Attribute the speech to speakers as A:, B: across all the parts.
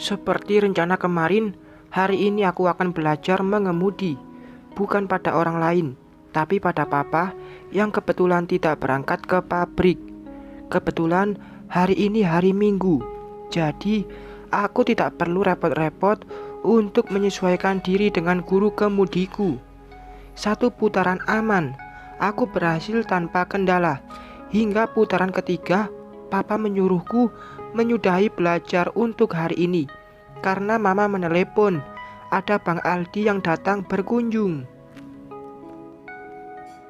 A: Seperti rencana kemarin, hari ini aku akan belajar mengemudi, bukan pada orang lain, tapi pada papa yang kebetulan tidak berangkat ke pabrik. Kebetulan hari ini hari Minggu, jadi aku tidak perlu repot-repot untuk menyesuaikan diri dengan guru kemudiku. Satu putaran aman, aku berhasil tanpa kendala. Hingga putaran ketiga, papa menyuruhku menyudahi belajar untuk hari ini karena mama menelepon ada Bang Aldi yang datang berkunjung.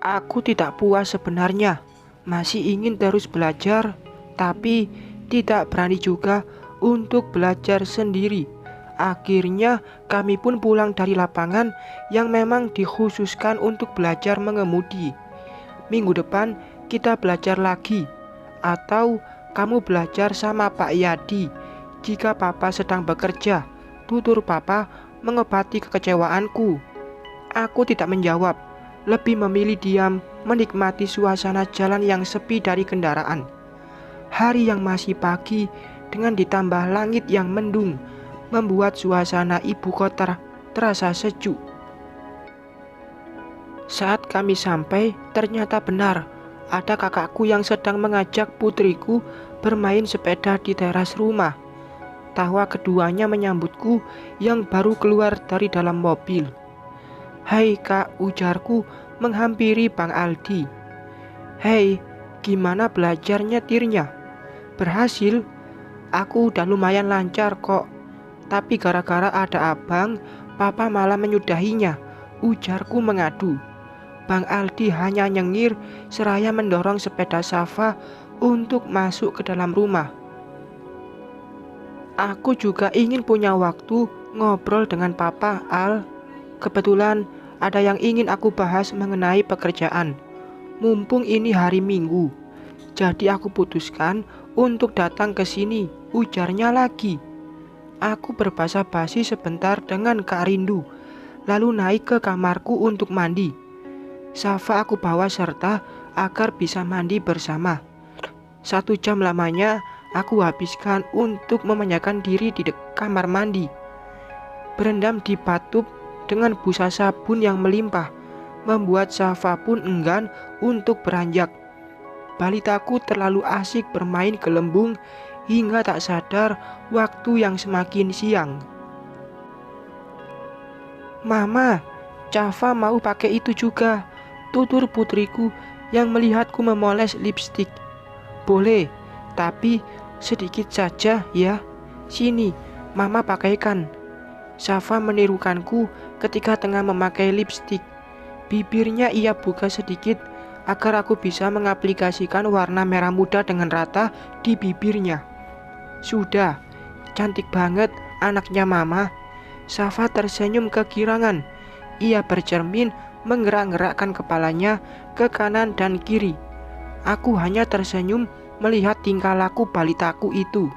A: Aku tidak puas sebenarnya, masih ingin terus belajar, tapi tidak berani juga untuk belajar sendiri. Akhirnya kami pun pulang dari lapangan yang memang dikhususkan untuk belajar mengemudi. Minggu depan kita belajar lagi, atau kamu belajar sama Pak Yadi jika papa sedang bekerja, tutur papa mengobati kekecewaanku. Aku tidak menjawab, lebih memilih diam menikmati suasana jalan yang sepi dari kendaraan. Hari yang masih pagi dengan ditambah langit yang mendung membuat suasana ibu kota terasa sejuk. Saat kami sampai, ternyata benar ada kakakku yang sedang mengajak putriku bermain sepeda di teras rumah. Tawa keduanya menyambutku yang baru keluar dari dalam mobil. "Hai kak," ujarku menghampiri Bang Aldi. "Hei, gimana belajar nyetirnya?" "Berhasil, aku udah lumayan lancar kok. Tapi gara-gara ada abang, papa malah menyudahinya," ujarku mengadu. Bang Aldi hanya nyengir seraya mendorong sepeda Safa untuk masuk ke dalam rumah. Aku juga ingin punya waktu ngobrol dengan papa, Al. Kebetulan ada yang ingin aku bahas mengenai pekerjaan. Mumpung ini hari Minggu, jadi aku putuskan untuk datang ke sini, ujarnya lagi. Aku berbahasa basi sebentar dengan Kak Rindu, lalu naik ke kamarku untuk mandi. Safa aku bawa serta agar bisa mandi bersama. 1 jam lamanya aku habiskan untuk memanjakan diri di kamar mandi. Berendam di batub dengan busa sabun yang melimpah membuat Safa pun enggan untuk beranjak. Balitaku terlalu asik bermain gelembung hingga tak sadar waktu yang semakin siang. "Mama, Cafa mau pakai itu juga," tutur putriku yang melihatku memoles lipstik. "Boleh, tapi sedikit saja ya. Sini, mama pakaikan." Safa menirukanku ketika tengah memakai lipstik. Bibirnya ia buka sedikit agar aku bisa mengaplikasikan warna merah muda dengan rata di bibirnya. "Sudah, cantik banget anaknya mama." Safa tersenyum kegirangan. Ia bercermin menggerak-gerakkan kepalanya ke kanan dan kiri. Aku hanya tersenyum melihat tingkah laku balitaku itu.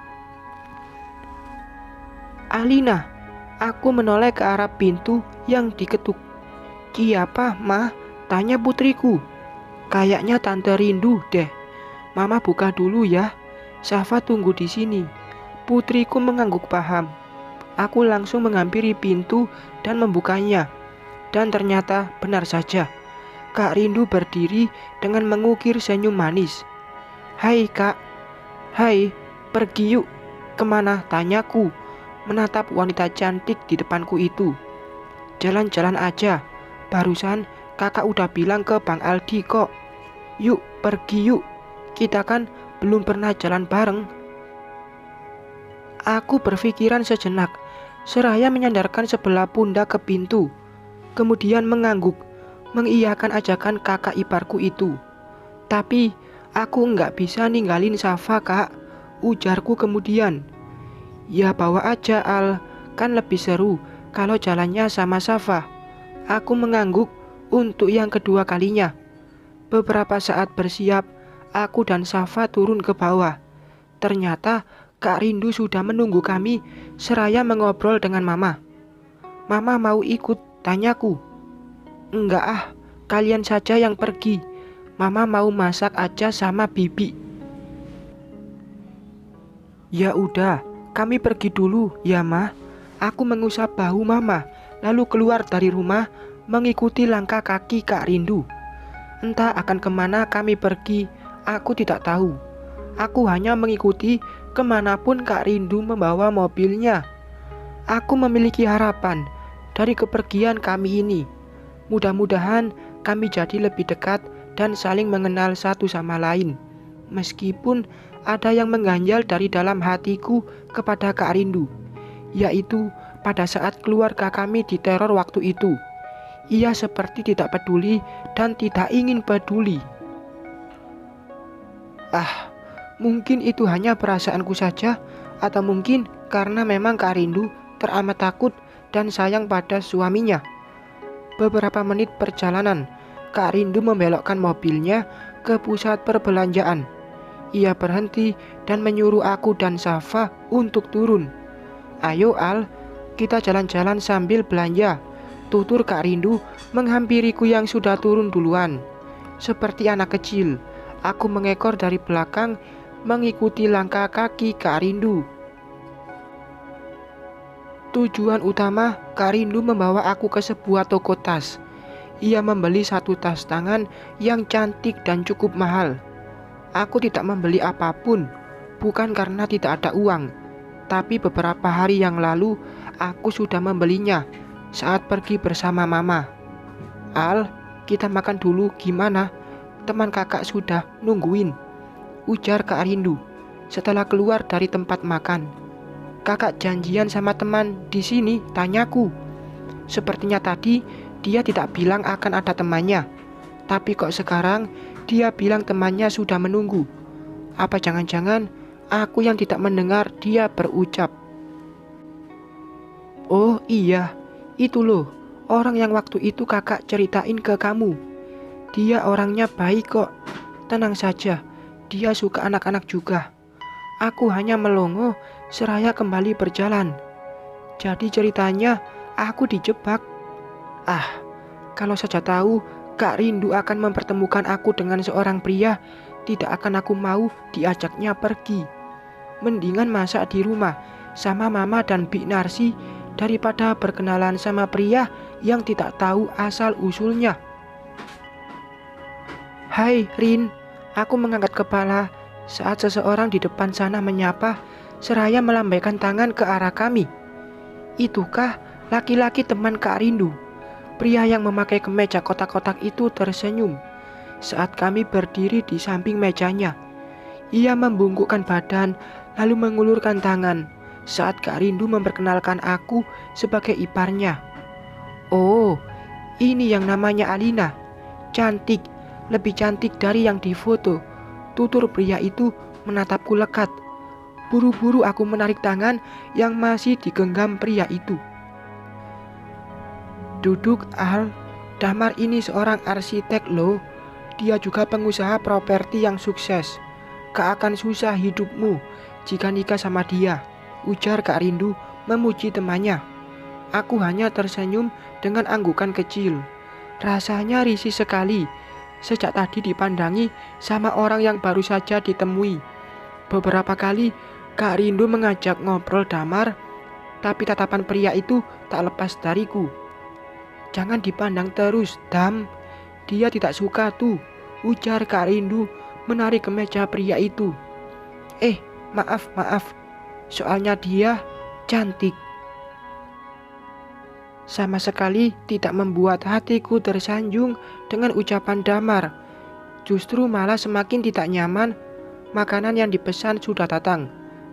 A: "Alina," aku menoleh ke arah pintu yang diketuk. "Siapa, Ma?" tanya putriku. "Kayaknya Tante Rindu deh. Mama buka dulu ya. Safa tunggu di sini." Putriku mengangguk paham. Aku langsung menghampiri pintu dan membukanya. Dan ternyata benar saja, Kak Rindu berdiri dengan mengukir senyum manis. "Hai kak." "Hai, pergi yuk." "Kemana?" tanyaku, menatap wanita cantik di depanku itu. "Jalan-jalan aja. Barusan kakak udah bilang ke Bang Aldi kok. Yuk, pergi yuk. Kita kan belum pernah jalan bareng." Aku berpikiran sejenak, seraya menyandarkan sebelah pundak ke pintu. Kemudian mengangguk, mengiyakan ajakan kakak iparku itu. "Tapi aku nggak bisa ninggalin Safa kak," ujarku kemudian. "Ya bawa aja Al, kan lebih seru kalau jalannya sama Safa." Aku mengangguk untuk yang kedua kalinya. Beberapa saat bersiap, aku dan Safa turun ke bawah. Ternyata Kak Rindu sudah menunggu kami seraya mengobrol dengan mama. "Mama mau ikut?" tanyaku. "Enggak ah, kalian saja yang pergi. Mama mau masak aja sama bibi." "Ya udah, kami pergi dulu ya Ma. Aku mengusap bahu Mama, lalu keluar dari rumah mengikuti langkah kaki Kak Rindu. Entah akan kemana kami pergi, aku tidak tahu. Aku hanya mengikuti kemanapun Kak Rindu membawa mobilnya. Aku memiliki harapan dari kepergian kami ini. Mudah-mudahan kami jadi lebih dekat dan saling mengenal satu sama lain. Meskipun ada yang mengganjal dari dalam hatiku kepada Kak Rindu, yaitu pada saat keluarga kami diteror waktu itu. Ia seperti tidak peduli dan tidak ingin peduli. Mungkin itu hanya perasaanku saja, atau mungkin karena memang Kak Rindu teramat takut dan sayang pada suaminya. Beberapa menit perjalanan, Kak Rindu membelokkan mobilnya ke pusat perbelanjaan. Ia berhenti dan menyuruh aku dan Safa untuk turun. Ayo Al, kita jalan-jalan sambil belanja, tutur Kak Rindu menghampiriku yang sudah turun duluan. Seperti anak kecil, aku mengekor dari belakang mengikuti langkah kaki Kak Rindu. Tujuan utama Kak Rindu membawa aku ke sebuah toko tas. Ia membeli satu tas tangan yang cantik dan cukup mahal. Aku tidak membeli apapun, bukan karena tidak ada uang, tapi beberapa hari yang lalu aku sudah membelinya saat pergi bersama Mama. Al, kita makan dulu gimana? Teman kakak sudah nungguin, ujar Kak Rindu setelah keluar dari tempat makan. Kakak janjian sama teman di sini, tanyaku. Sepertinya tadi dia tidak bilang akan ada temannya, tapi kok sekarang dia bilang temannya sudah menunggu. Apa jangan-jangan aku yang tidak mendengar dia berucap? Oh iya, itu loh, orang yang waktu itu kakak ceritain ke kamu. Dia orangnya baik kok, tenang saja, dia suka anak-anak juga. Aku hanya melongo seraya kembali berjalan. Jadi ceritanya aku dijebak. Kalau saja tahu Kak Rindu akan mempertemukan aku dengan seorang pria, tidak akan aku mau diajaknya pergi. Mendingan masak di rumah sama Mama dan Bik Narsi daripada berkenalan sama pria yang tidak tahu asal-usulnya. Hai Rin, aku mengangkat kepala saat seseorang di depan sana menyapa seraya melambaikan tangan ke arah kami. Itukah laki-laki teman Kak Rindu? Pria yang memakai kemeja kotak-kotak itu tersenyum saat kami berdiri di samping mejanya. Ia membungkukkan badan lalu mengulurkan tangan saat Kak Rindu memperkenalkan aku sebagai iparnya. Oh, ini yang namanya Alina. Cantik, lebih cantik dari yang difoto, tutur pria itu menatapku lekat. Buru-buru aku menarik tangan yang masih digenggam pria itu. Duduk Al, Damar ini seorang arsitek loh. Dia juga pengusaha properti yang sukses. Gak akan susah hidupmu jika nikah sama dia, ujar Kak Rindu memuji temannya. Aku hanya tersenyum dengan anggukan kecil. Rasanya risih sekali sejak tadi dipandangi sama orang yang baru saja ditemui. Beberapa kali Kak Rindu mengajak ngobrol Damar, tapi tatapan pria itu tak lepas dariku. Jangan dipandang terus, Dam. Dia tidak suka tuh, ujar Kak Rindu menarik kemeja pria itu. Maaf. Soalnya dia cantik. Sama sekali tidak membuat hatiku tersanjung dengan ucapan Damar. Justru malah semakin tidak nyaman. Makanan yang dipesan sudah datang,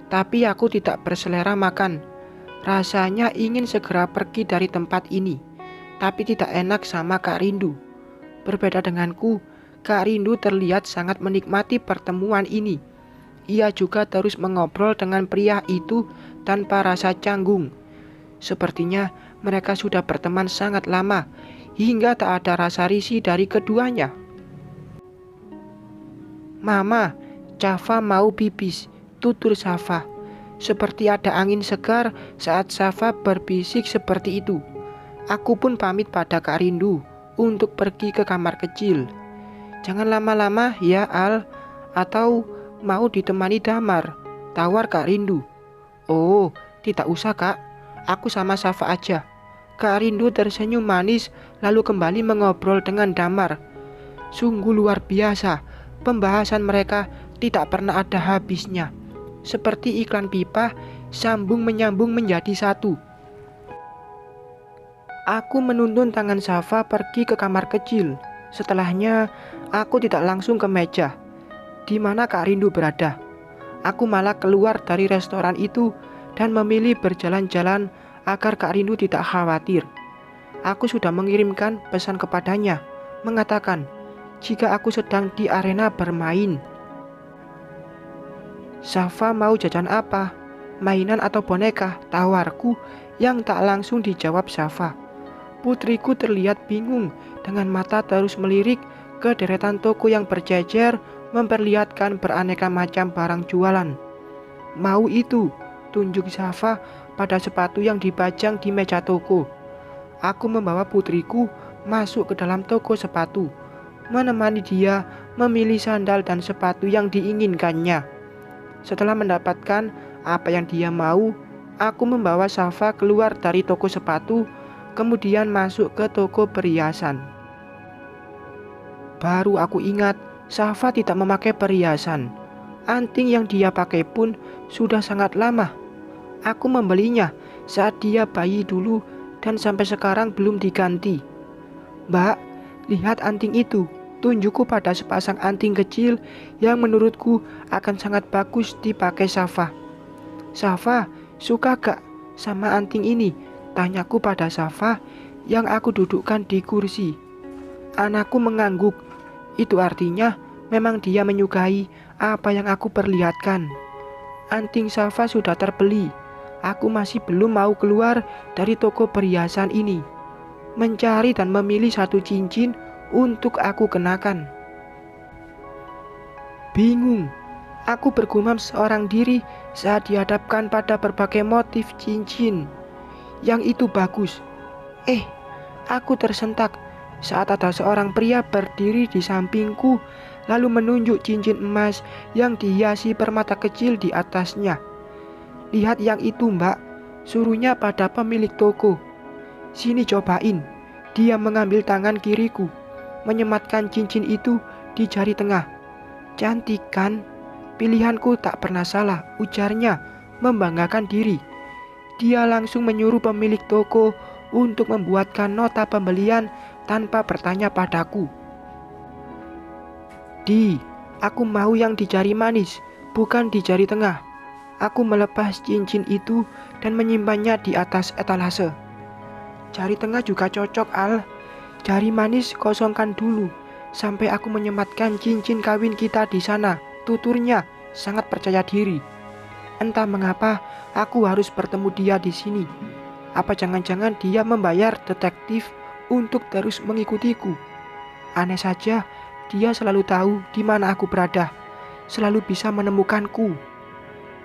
A: tapi aku tidak berselera makan. Rasanya ingin segera pergi dari tempat ini, tapi tidak enak sama Kak Rindu. Berbeda denganku, Kak Rindu terlihat sangat menikmati pertemuan ini. Ia juga terus mengobrol dengan pria itu tanpa rasa canggung. Sepertinya mereka sudah berteman sangat lama, hingga tak ada rasa risih dari keduanya. Mama, Safa mau pipis, tutur Safa. Seperti ada angin segar saat Safa berbisik seperti itu. Aku pun pamit pada Kak Rindu untuk pergi ke kamar kecil. Jangan lama-lama ya Al, atau mau ditemani Damar, tawar Kak Rindu. Oh, tidak usah Kak, aku sama Safa aja. Kak Rindu tersenyum manis lalu kembali mengobrol dengan Damar. Sungguh luar biasa, pembahasan mereka tidak pernah ada habisnya. Seperti iklan pipa, sambung menyambung menjadi satu. Aku menuntun tangan Safa pergi ke kamar kecil. Setelahnya, aku tidak langsung ke meja di mana Kak Rindu berada. Aku malah keluar dari restoran itu dan memilih berjalan-jalan agar Kak Rindu tidak khawatir. Aku sudah mengirimkan pesan kepadanya, mengatakan jika aku sedang di arena bermain. Safa mau jajan apa? Mainan atau boneka? Tawarku yang tak langsung dijawab Safa. Putriku terlihat bingung dengan mata terus melirik ke deretan toko yang berjejer memperlihatkan beraneka macam barang jualan. Mau itu, tunjuk Safa pada sepatu yang dipajang di meja toko. Aku membawa putriku masuk ke dalam toko sepatu, menemani dia memilih sandal dan sepatu yang diinginkannya. Setelah mendapatkan apa yang dia mau, aku membawa Safa keluar dari toko sepatu, kemudian masuk ke toko perhiasan. Baru aku ingat, Safa tidak memakai perhiasan. Anting yang dia pakai pun sudah sangat lama. Aku membelinya saat dia bayi dulu dan sampai sekarang belum diganti. Mbak, lihat anting itu. Tunjukku pada sepasang anting kecil yang menurutku akan sangat bagus dipakai Safa. Safa, suka gak sama anting ini? Tanyaku pada Safa yang aku dudukkan di kursi. Anakku mengangguk. Itu artinya memang dia menyukai apa yang aku perlihatkan. Anting Safa sudah terbeli. Aku masih belum mau keluar dari toko perhiasan ini, mencari dan memilih satu cincin untuk aku kenakan. Bingung, aku bergumam seorang diri saat dihadapkan pada berbagai motif cincin. Yang itu bagus. Aku tersentak saat ada seorang pria berdiri di sampingku lalu menunjuk cincin emas yang dihiasi permata kecil di atasnya. Lihat yang itu mbak, suruhnya pada pemilik toko. Sini cobain. Dia mengambil tangan kiriku, menyematkan cincin itu di jari tengah. Cantik kan? Pilihanku tak pernah salah, ujarnya membanggakan diri. Dia langsung menyuruh pemilik toko untuk membuatkan nota pembelian tanpa bertanya padaku. Aku mau yang di jari manis, bukan di jari tengah. Aku melepas cincin itu dan menyimpannya di atas etalase. Jari tengah juga cocok, Al. Jari manis kosongkan dulu sampai aku menyematkan cincin kawin kita di sana, tuturnya sangat percaya diri. Entah mengapa aku harus bertemu dia di sini. Apa jangan-jangan dia membayar detektif untuk terus mengikutiku? Aneh saja, dia selalu tahu di mana aku berada, selalu bisa menemukanku.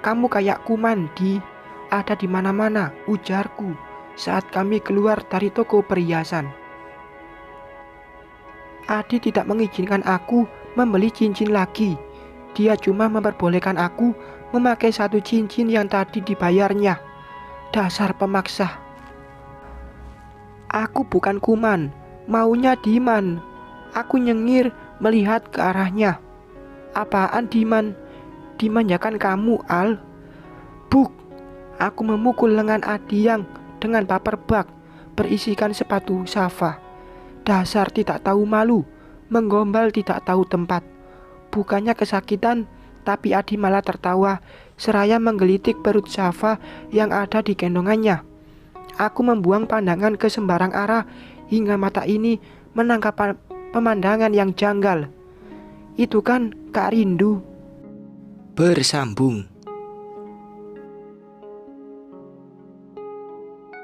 A: Kamu kayak kuman, Di, ada di mana-mana, ujarku saat kami keluar dari toko perhiasan. Adi tidak mengizinkan aku membeli cincin lagi. Dia cuma memperbolehkan aku memakai satu cincin yang tadi dibayarnya. Dasar pemaksa. Aku bukan kuman, maunya Diman. Aku nyengir melihat ke arahnya. Apaan Diman? Diman ya kan kamu, Al. Buk. Aku memukul lengan Adi yang dengan paper bag berisikan sepatu Safa. Dasar tidak tahu malu, menggombal tidak tahu tempat. Bukannya kesakitan, tapi Adi malah tertawa seraya menggelitik perut Safa yang ada di gendongannya. Aku membuang pandangan ke sembarang arah hingga mata ini menangkap pemandangan yang janggal. Itu kan Kak Rindu.
B: Bersambung.